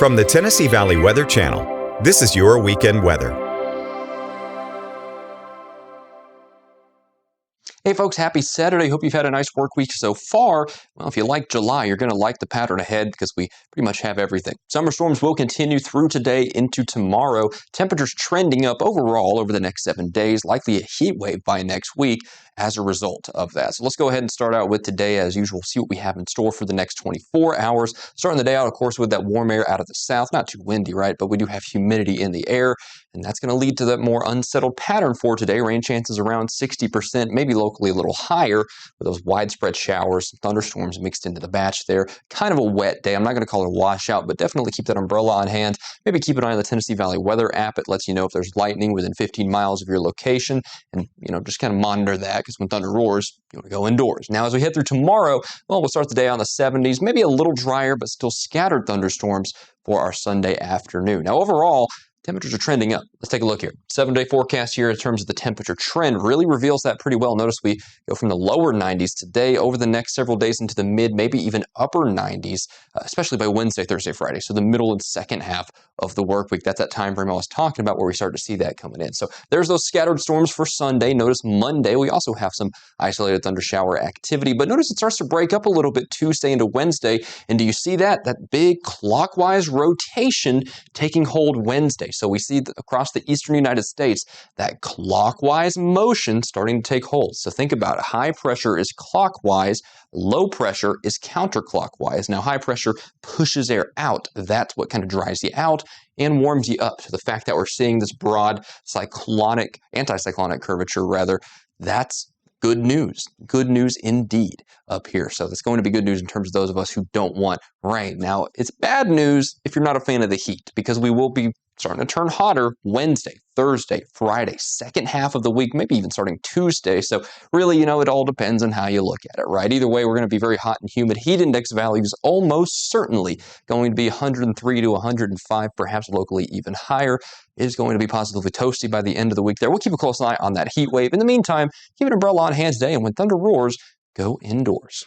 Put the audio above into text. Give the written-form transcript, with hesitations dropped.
From the Tennessee Valley Weather Channel, this is your weekend weather. Hey folks, happy Saturday. Hope you've had a nice work week so far. Well, if you like July, you're going to like the pattern ahead because we pretty much have everything. Summer storms will continue through today into tomorrow. Temperatures trending up overall over the next 7 days, likely a heat wave by next week as a result of that. So let's go ahead and start out with today as usual, see what we have in store for the next 24 hours. Starting the day out, of course, with that warm air out of the south. Not too windy, right? But we do have humidity in the air, and that's going to lead to that more unsettled pattern for today. Rain chances around 60%, maybe locally a little higher with those widespread showers, thunderstorms mixed into the batch there. Kind of a wet day. I'm not going to call it a washout, but definitely keep that umbrella on hand. Maybe keep an eye on the Tennessee Valley Weather app. It lets you know if there's lightning within 15 miles of your location, and just kind of monitor that, because when thunder roars, you want to go indoors. Now, as we head through tomorrow, well, we'll start the day on the 70s, maybe a little drier, but still scattered thunderstorms for our Sunday afternoon. Now, overall, temperatures are trending up. Let's take a look here. 7-day forecast here in terms of the temperature trend really reveals that pretty well. Notice we go from the lower 90s today over the next several days into the mid, maybe even upper 90s, especially by Wednesday, Thursday, Friday. So the middle and second half of the work week. That's that time frame I was talking about where we start to see that coming in. So there's those scattered storms for Sunday. Notice Monday, we also have some isolated thunder shower activity, but notice it starts to break up a little bit Tuesday into Wednesday. And do you see that? That big clockwise rotation taking hold Wednesday. So we see across the eastern United States that clockwise motion starting to take hold. So think about it. High pressure is clockwise, low pressure is counterclockwise. Now high pressure pushes air out. That's what kind of dries you out and warms you up. So the fact that we're seeing this broad anticyclonic curvature rather, that's good news indeed up here. So that's going to be good news in terms of those of us who don't want rain. Now, it's bad news if you're not a fan of the heat, because we will be starting to turn hotter Wednesday, Thursday, Friday, second half of the week, maybe even starting Tuesday. So really, it all depends on how you look at it, right? Either way, we're going to be very hot and humid. Heat index values almost certainly going to be 103 to 105, perhaps locally even higher. It is going to be positively toasty by the end of the week there. We'll keep a close eye on that heat wave. In the meantime, keep an umbrella on hand today, and when thunder roars, go indoors.